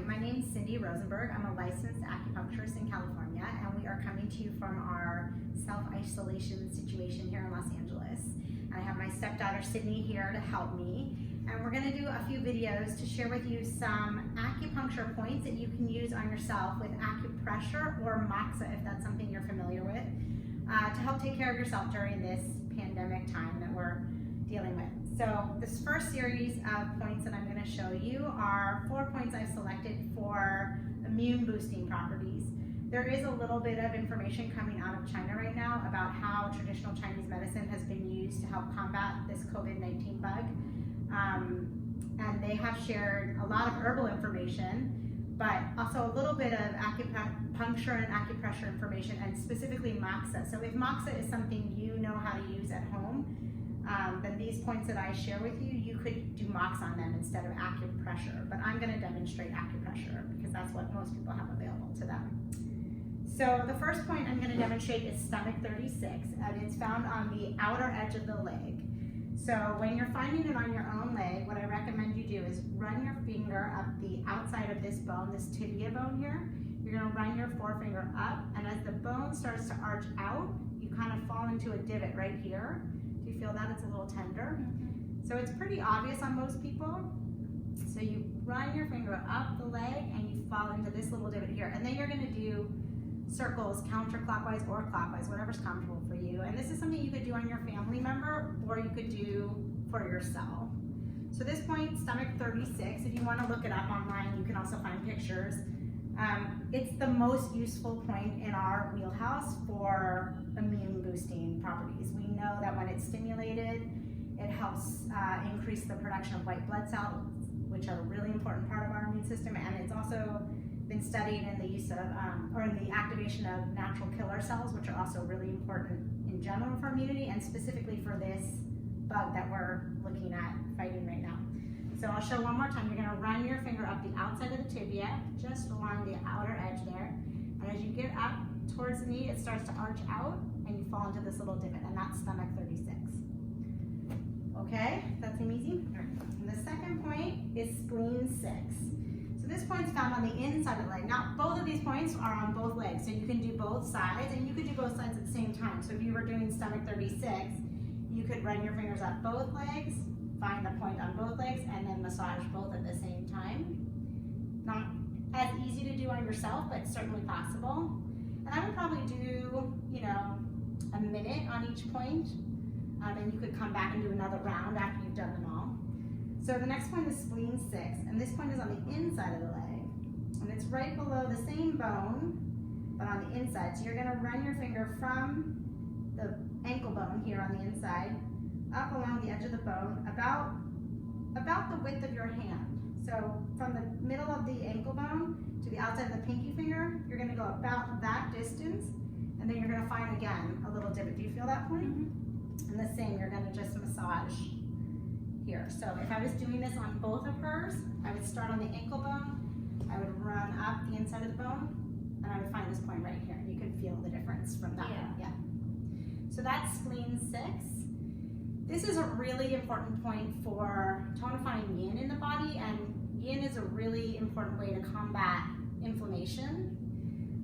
my name is Cindy Rosenberg. I'm a licensed acupuncturist in California, and we are coming to you from our self-isolation situation here in Los Angeles. And I have my stepdaughter Sydney here to help me, and we're going to do a few videos to share with you some acupuncture points that you can use on yourself with acupressure or moxa, if that's something you're familiar with, to help take care of yourself during this pandemic time that we're dealing with. So this first series of points that I'm going to show you are 4 points I've selected for immune boosting properties. There is a little bit of information coming out of China right now about how traditional Chinese medicine has been used to help combat this COVID-19 bug. And they have shared a lot of herbal information, but also a little bit of acupuncture and acupressure information, and specifically moxa. So if moxa is something you know how to use at home, then these points that I share with you, you could do moxa on them instead of acupressure. But I'm going to demonstrate acupressure because that's what most people have available to them. So the first point I'm going to demonstrate is stomach 36, and it's found on the outer edge of the leg. So when you're finding it on your own leg, what I recommend you do is run your finger up the outside of this bone, this tibia bone here. You're going to run your forefinger up, and as the bone starts to arch out, you kind of fall into a divot right here. Do you feel that? It's a little tender. So it's pretty obvious on most people. So you run your finger up the leg and you fall into this little divot here. And then you're going to do circles counterclockwise or clockwise, whatever's comfortable for you. And this is something you could do on your family member or you could do for yourself. So this point, stomach 36, if you want to look it up online, you can also find pictures. It's the most useful point in our wheelhouse for immune boosting properties. We know that when it's stimulated, it helps increase the production of white blood cells, which are a really important part of our immune system, and it's also been studied in the use of, or in the activation of natural killer cells, which are also really important in general for immunity, and specifically for this bug that we're looking at fighting right now. So I'll show one more time. You're going to run your finger up the outside of the tibia, just along the outer edge there. And as you get up towards the knee, it starts to arch out, and you fall into this little divot, and that's stomach 36. Okay, that seem easy? And the second point is spleen 6. So this point's found on the inside of the leg. Now, both of these points are on both legs, so you can do both sides, and you could do both sides at the same time. So if you were doing stomach 36, you could run your fingers up both legs, find the point on both legs, and then massage both at the same time. Not as easy to do on yourself, but certainly possible. And I would probably do, a minute on each point, and you could come back and do another round after you've done them all. So the next point is spleen 6, and this point is on the inside of the leg, and it's right below the same bone, but on the inside. So you're going to run your finger from the ankle bone here on the inside, up along the edge of the bone, about the width of your hand. So from the middle of the ankle bone to the outside of the pinky finger, you're going to go about that distance, and then you're going to find again a little divot. Do you feel that point? And the same, you're going to just massage here. So if I was doing this on both of hers, I would start on the ankle bone, I would run up the inside of the bone, and I would find this point right here. You can feel the difference from that one. Yeah. So that's spleen 6. This is a really important point for tonifying yin in the body, and yin is a really important way to combat inflammation.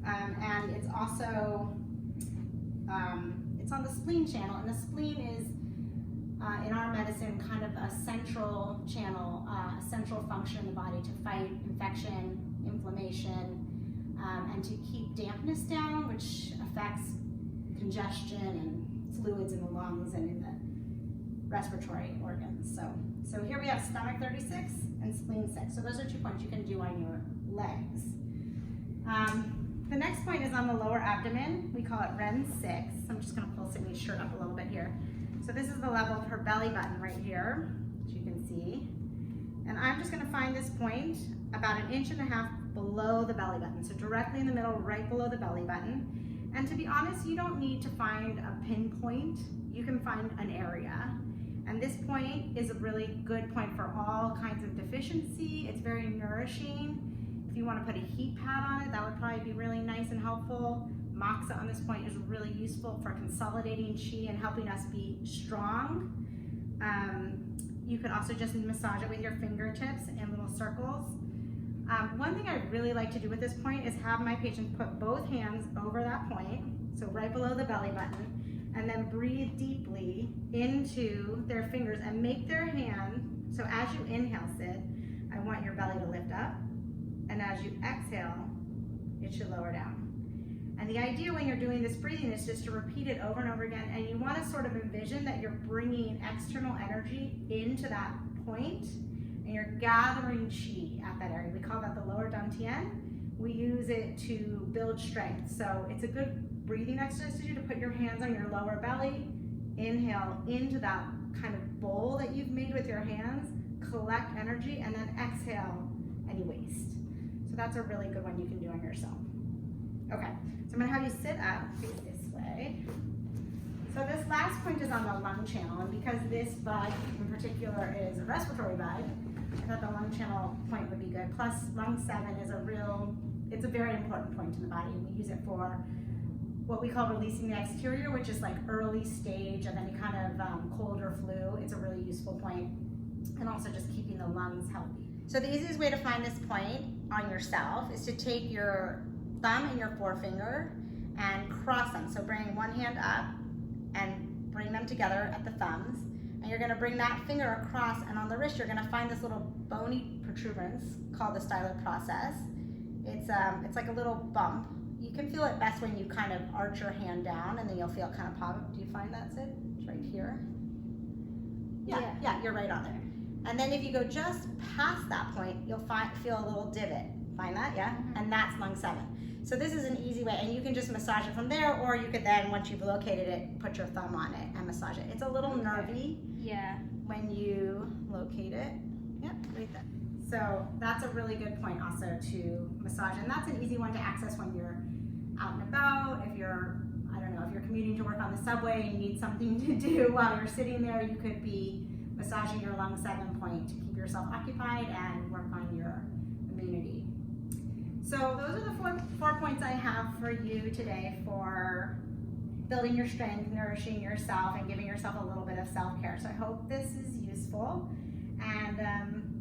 And it's also, it's on the spleen channel, and the spleen is, in our medicine, kind of a central channel, a central function in the body to fight infection, inflammation, and to keep dampness down, which affects congestion and fluids in the lungs and in the respiratory organs. So here we have stomach 36 and spleen 6. So those are 2 points you can do on your legs. The next point is on the lower abdomen. We call it REN 6. I'm just going to pull Sydney's shirt up a little bit here. So this is the level of her belly button right here, as you can see. And I'm just going to find this point about 1.5 inches below the belly button. So directly in the middle, right below the belly button. And to be honest, you don't need to find a pinpoint. You can find an area. And this point is a really good point for all kinds of deficiency. It's very nourishing. If you want to put a heat pad on it, that would probably be really nice and helpful. Moxa on this point is really useful for consolidating qi and helping us be strong. You could also just massage it with your fingertips in little circles. One thing I really like to do with this point is have my patients put both hands over that point, so right below the belly button, and then breathe deeply into their fingers and make their hand, so as you inhale, Sid, I want your belly to lift up, and as you exhale, it should lower down. And the idea when you're doing this breathing is just to repeat it over and over again, and you want to sort of envision that you're bringing external energy into that point, and you're gathering qi at that area. We call that the lower dantian. We use it to build strength. So it's a good breathing exercise to do, to put your hands on your lower belly, inhale into that kind of bowl that you've made with your hands, collect energy, and then exhale any waste. So that's a really good one you can do on yourself. Okay, so I'm gonna have you sit up, face this way. So this last point is on the lung channel, and because this bug in particular is a respiratory bug, I thought the lung channel point would be good. Plus, lung 7 is it's a very important point in the body. We use it for what we call releasing the exterior, which is like early stage of any kind of cold or flu. It's a really useful point, and also just keeping the lungs healthy. So the easiest way to find this point on yourself is to take your thumb and your forefinger and cross them. So bring one hand up and bring them together at the thumbs. And you're gonna bring that finger across, and on the wrist, you're gonna find this little bony protuberance called the styloid process. It's like a little bump. You can feel it best when you kind of arch your hand down, and then you'll feel it kind of pop up. Do you find that, Sid? It's right here. Yeah, you're right on there. And then if you go just past that point, you'll feel a little divot. Find that, yeah? Mm-hmm. And that's lung 7. So this is an easy way, and you can just massage it from there, or you could then, once you've located it, put your thumb on it and massage it. It's a little nervy when you locate it. Yep, right there. So that's a really good point also to massage, and that's an easy one to access when you're out and about. If you're, I don't know, if you're commuting to work on the subway and you need something to do while you're sitting there, you could be massaging your lung 7 point to keep yourself occupied and work on your immunity. So those are the four points I have for you today for building your strength, nourishing yourself, and giving yourself a little bit of self-care. So I hope this is useful, and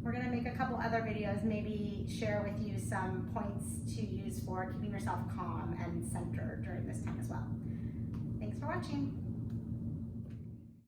we're gonna make a couple other videos, maybe share with you some points to use for keeping yourself calm and centered during this time as well. Thanks for watching.